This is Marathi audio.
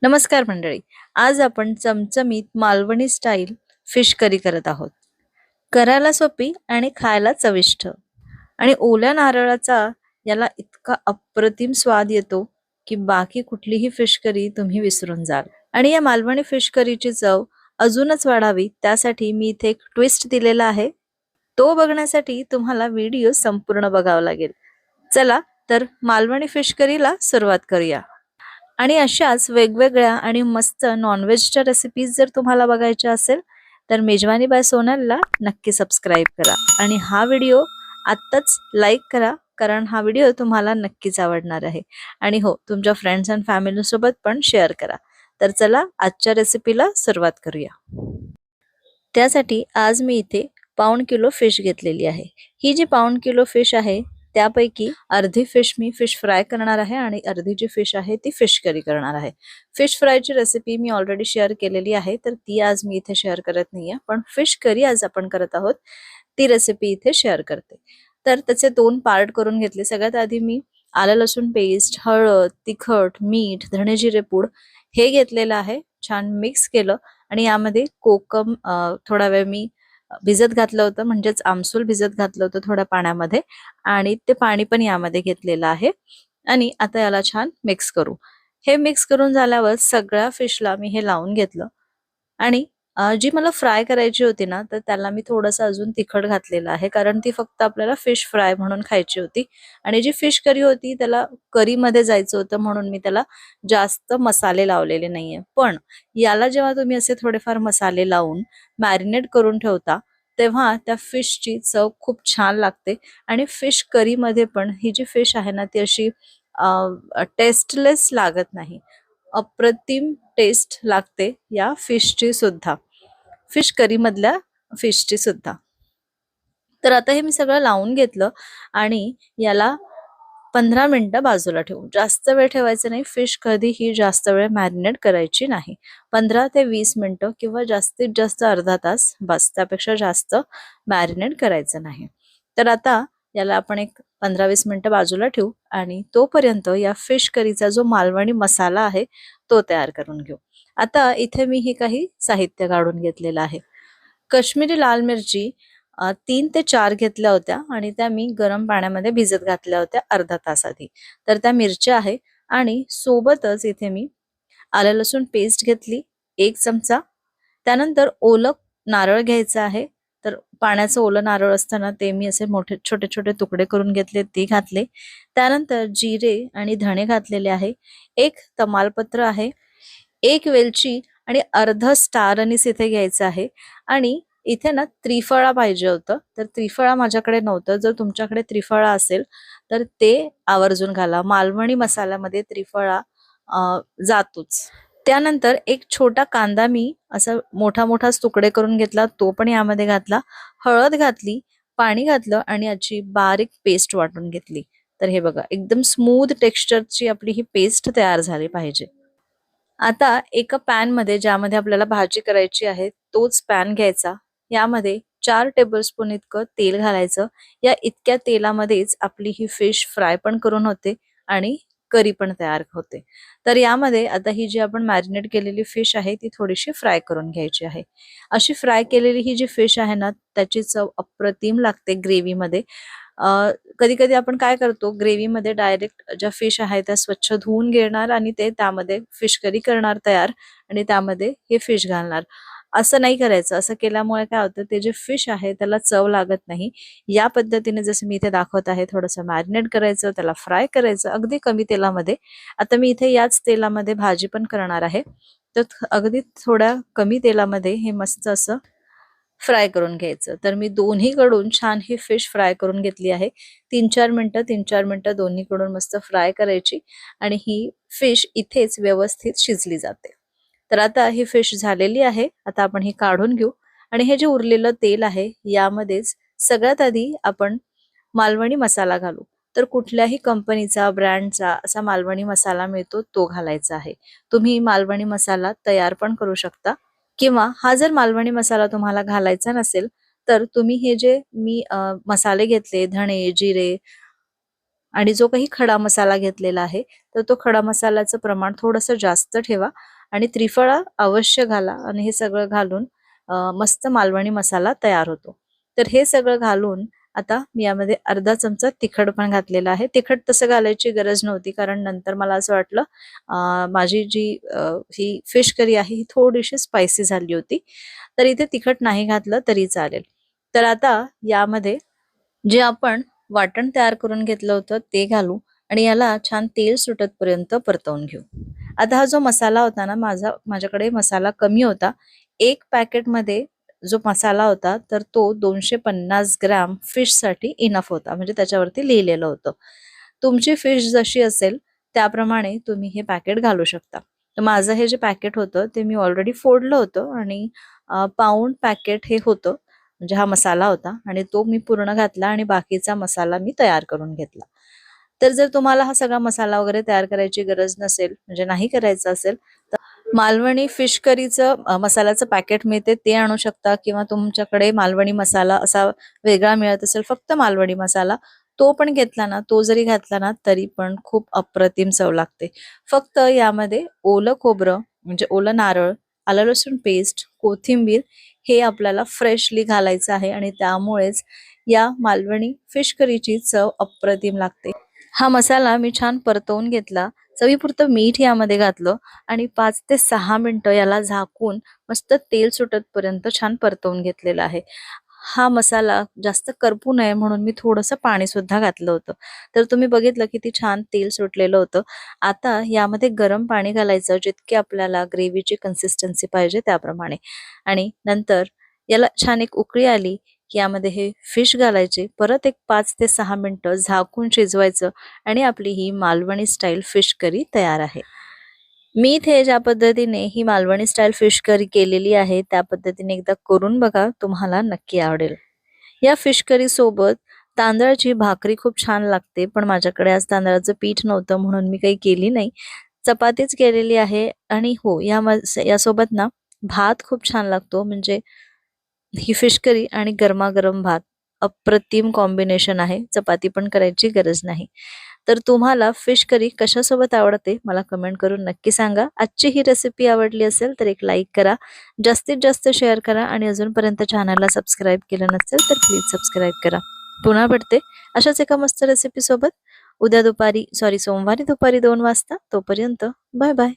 नमस्कार मंडळी. आज आपण चमचमीत मालवणी स्टाईल फिश करी करत आहोत. करायला सोपी आणि खायला चविष्ट. आणि ओल्या नारळाचा याला इतका अप्रतिम स्वाद येतो की बाकी कुठलीही फिश करी तुम्ही विसरून जाल. आणि या मालवणी फिश करीची चव अजूनच वाढावी त्यासाठी मी इथे एक ट्विस्ट दिलेला आहे. तो बघण्यासाठी तुम्हाला व्हिडिओ संपूर्ण बघावा लागेल. चला तर मालवणी फिश करीला सुरुवात करूया. आणि अशाच वेगवेगळ्या आणि मस्त नॉनव्हेजच्या रेसिपीज जर तुम्हाला बघायच्या असेल तर मेजवानी बाय सोनलला नक्की सबस्क्राईब करा आणि हा व्हिडिओ आत्ताच लाईक करा, कारण हा व्हिडिओ तुम्हाला नक्कीच आवडणार आहे. आणि हो, तुमच्या फ्रेंड्स अँड फॅमिली सोबत पण शेअर करा. तर चला आजच्या रेसिपीला सुरुवात करूया. त्यासाठी आज मी इथे पाऊण किलो फिश घेतलेली आहे. ही जी पाऊण किलो फिश आहे त्यापैकी अर्धी फिश मी फिश फ्राय करणार आहे आणि अर्धी जी फिश आहे ती फिश करी करणार आहे. फिश फ्रायची रेसिपी मी ऑलरेडी शेअर केलेली आहे, तर ती आज मी इथे शेअर करत नाहीये, पण फिश करी आज आपण करत आहोत ती रेसिपी इथे शेअर करते. तर त्याचे 2 पार्ट करून घेतले. सगळ्यात आधी मी आलं लसूण पेस्ट, हळद, तिखट, मीठ, धणे जिरे पूड हे घेतलेलं आहे. छान मिक्स केलं आणि यामध्ये कोकम थोडा वेळ मी भिजत घातलं होतं, म्हणजेच आमसूल भिजत घातलं होतं थोड्या पाण्यामध्ये आणि ते पाणी पण यामध्ये घेतलेलं आहे. आणि आता याला छान मिक्स करू. हे मिक्स करून झाल्यावर सगळ्या फिशला मी हे लावून घेतलं आणि जी मला फ्राय करायची होती ना, तर त्याला मी थोडंसं अजून तिखट घातलेलं आहे, कारण ती फक्त आपल्याला फिश फ्राय म्हणून खायची होती. आणि जी फिश करी होती त्याला करीमध्ये जायचं होतं, म्हणून मी त्याला जास्त मसाले लावलेले नाहीये. पण याला जेव्हा तुम्ही असे थोडेफार मसाले लावून मॅरिनेट करून ठेवता तेव्हा त्या फिशची चव खूप छान लागते. आणि फिश करीमध्ये पण ही जी फिश आहे ना ती अशी टेस्टलेस लागत नाही. अप्रतिम टेस्ट लागते या फिशची सुद्धा, फिश करी मधल्या फिशची सुद्धा. तर आता हे मी सगळं लावून घेतलं आणि याला 15 मिनिटं बाजूला ठेवू. जास्त वेळ ठेवायचं नाही, फिश कधीही जास्त वेळ मॅरिनेट करायची नाही. 15 ते 20 मिनिटं किंवा जास्तीत जास्त अर्धा तास बस, त्यापेक्षा जास्त मॅरिनेट करायचं नाही. तर आता याला आपण एक 15-20 मिनिटं बाजूला ठेवू आणि तोपर्यंत या फिश करीचा जो मालवणी मसाला आहे तो तयार करून घेऊ. आता इथे मी हे काही साहित्य काढून घेतलेलं आहे. काश्मीरी लाल मिरची 3 ते 4 घेतल्या होत्या आणि त्या मी गरम पाण्यामध्ये भिजत घातल्या होत्या अर्धा तास आधी. तर त्या मिरच्या आहे आणि सोबतच इथे मी आलं लसूण पेस्ट घेतली 1 चमचा. त्यानंतर ओलं नारळ घ्यायचं आहे. तर पाण्याचं ओलं नारळ असताना ते मी असे मोठे छोटे छोटे तुकडे करून घेतले, ते घातले. त्यानंतर जिरे आणि धणे घातलेले आहे. 1 तमालपत्र आहे, 1 वेलची आणि अर्ध स्टार अनीस इथे घ्यायचं आहे. आणि इथे ना त्रिफळा पाहिजे होतं, तर त्रिफळा माझ्याकडे नव्हतं. जर तुमच्याकडे त्रिफळा असेल तर ते आवर्जून घाला. मालवणी मसाल्यामध्ये त्रिफळा जातोच. त्यानंतर एक छोटा कांदा मी असा मोठा मोठाच तुकडे करून घेतला, तो पण यामध्ये घातला. हळद घातली, पाणी घातलं आणि याची बारीक पेस्ट वाटून घेतली. तर हे बघा, एकदम स्मूथ टेक्स्चरची आपली ही पेस्ट तयार झाली पाहिजे. आता एका पॅन मध्ये, ज्यामध्ये आपल्याला भाजी करायची आहे तोच पॅन घ्यायचा. यामध्ये 4 टेबलस्पून इतकं तेल घालायचं. या इतक्या तेलामध्येच आपली ही फिश फ्राय पण करून होते आणि करी पण तयार होते. तर यामध्ये आता ही जी आपण मॅरिनेट केलेली फिश आहे ती थोडीशी फ्राय करून घ्यायची आहे. अशी फ्राय केलेली ही जी फिश आहे ना त्याची चव अप्रतिम लागते ग्रेव्हीमध्ये. कधी कधी आपण काय करतो, ग्रेव्हीमध्ये डायरेक्ट ज्या फिश आहे त्या स्वच्छ धुवून घेणार आणि ते त्यामध्ये फिश करी करणार तयार आणि त्यामध्ये हे फिश घालणार. असं नाही करायचं. असं केल्यामुळे काय होतं, ते जे फिश आहे त्याला चव लागत नाही. या पद्धतीने जसं मी इथे दाखवत आहे, थोडंसं मॅरिनेट करायचं, त्याला फ्राय करायचं अगदी कमी तेलामध्ये. आता मी इथे याच तेलामध्ये भाजी पण करणार आहे, तर अगदी थोड्या कमी तेलामध्ये हे मस्त असं फ्राय करून घ्यायचं. तर मी दोन्हीकडून छान ही फिश फ्राय करून घेतली आहे. 3-4 मिनिटं दोन्हीकडून मस्त फ्राय करायची आणि ही फिश इथेच व्यवस्थित शिजली जाते. तर आता ही फिश झालेली आहे. आता आपण ही काढून घेऊ आणि हे जे उरलेलं तेल आहे यामध्येच सगळ्यात आधी आपण मालवणी मसाला घालू. तर कुठल्याही कंपनीचा, ब्रँडचा असा मालवणी मसाला मिळतो तो घालायचा आहे. तुम्ही मालवणी मसाला तयार पण करू शकता किंवा हा जर मालवणी मसाला तुम्हाला घालायचा नसेल तर तुम्ही हे जे मी मसाले घेतले, धणे, जिरे आणि जो काही खडा मसाला घेतलेला आहे तर तो खडा मसाल्याचं प्रमाण थोडंसं जास्त ठेवा आणि त्रिफळा अवश्य घाला आणि हे सगळं घालून मस्त मालवणी मसाला तयार होतो. तर हे सगळं घालून आता मी यामध्ये अर्धा चमचा तिखट पण घातलेला आहे. तिखट तसं घालायची गरज नव्हती कारण नंतर मला असं वाटलं माझी जी ही फिश करी आहे ही थोडीशी स्पायसी झाली होती. तर इथे तिखट नाही घातलं तरी चालेल. तर आता यामध्ये जे आपण वाटण तयार करून घेतलं होतं ते घालू आणि याला छान तेल सुटतपर्यंत परतवून घेऊ. आता हा जो मसाला होता ना माझ्याकडे मसाला कमी होता. 1 पॅकेटमध्ये जो मसाला होता तर तो 250 ग्रॅम फिशसाठी इनफ होता. म्हणजे त्याच्यावरती लिहिलेलं होतं. तुमची फिश जशी असेल त्याप्रमाणे तुम्ही हे पॅकेट घालू शकता. तर माझं हे जे पॅकेट होतं ते मी ऑलरेडी फोडलं होतं आणि पाऊण पॅकेट हे होतं. म्हणजे हा मसाला होता आणि तो मी पूर्ण घातला आणि बाकीचा मसाला मी तयार करून घेतला. तर जर तुम्हाला हा सगळा मसाला वगैरे तयार करायची गरज नसेल म्हणजे नाही करायचं असेल तर मालवणी फिश करीचं मसाल्याचं पॅकेट मिळते ते आणू शकता किंवा तुमच्याकडे मालवणी मसाला असा वेगळा मिळत असेल फक्त मालवणी मसाला तो पण घेतला ना तो जरी घातला ना तरी पण खूप अप्रतिम चव लागते. फक्त यामध्ये ओलं खोबरं म्हणजे ओलं नारळ, आलं लसूण पेस्ट, कोथिंबीर हे आपल्याला फ्रेशली घालायचं आहे आणि त्यामुळेच या मालवणी फिश करीची चव अप्रतिम लागते. हा मसाला मी छान परतवून घेतला. चवीपुरतं मीठ यामध्ये घातलं आणि 5 ते 6 मिनिटं याला झाकून मस्त तेल सुटतपर्यंत छान परतवून घेतलेला आहे. हा मसाला जास्त करपू नये म्हणून मी थोडंसं पाणी सुद्धा घातलं होतं. तर तुम्ही बघितलं किती छान तेल सुटलेलं होतं. आता यामध्ये गरम पाणी घालायचं जितके आपल्याला ग्रेव्हीची कन्सिस्टन्सी पाहिजे त्याप्रमाणे आणि नंतर याला छान एक उकळी आली की यामध्ये हे फिश घालायचे. परत एक 5 ते 6 मिनिटं झाकून शिजवायचं आणि आपली ही मालवणी स्टाईल फिश करी तयार आहे. मी इथे ज्या पद्धतीने ही मालवणी स्टाईल फिश करी केलेली आहे त्या पद्धतीने एकदा करून बघा, तुम्हाला नक्की आवडेल. या फिश करी सोबत तांदळाची भाकरी खूप छान लागते, पण माझ्याकडे आज तांदळाचं पीठ नव्हतं म्हणून मी काही केली नाही. चपातीच केलेली आहे आणि हो यासोबत ना भात खूप छान लागतो. म्हणजे ही फिश करी आणि गरमागरम भात अप्रतिम कॉम्बिनेशन आहे. चपाती पण करायची गरज नाही. तर तुम्हाला फिश करी कशासोबत आवडते मला कमेंट करून नक्की सांगा. आजची ही रेसिपी आवडली असेल तर एक लाईक करा, जास्तीत जास्त शेअर करा आणि अजूनपर्यंत चॅनलला सबस्क्राईब केलं नसेल तर प्लीज सबस्क्राईब करा. पुन्हा भेटते अशाच एका मस्त रेसिपी सोबत सोमवारी दुपारी 2 वाजता. तोपर्यंत बाय बाय.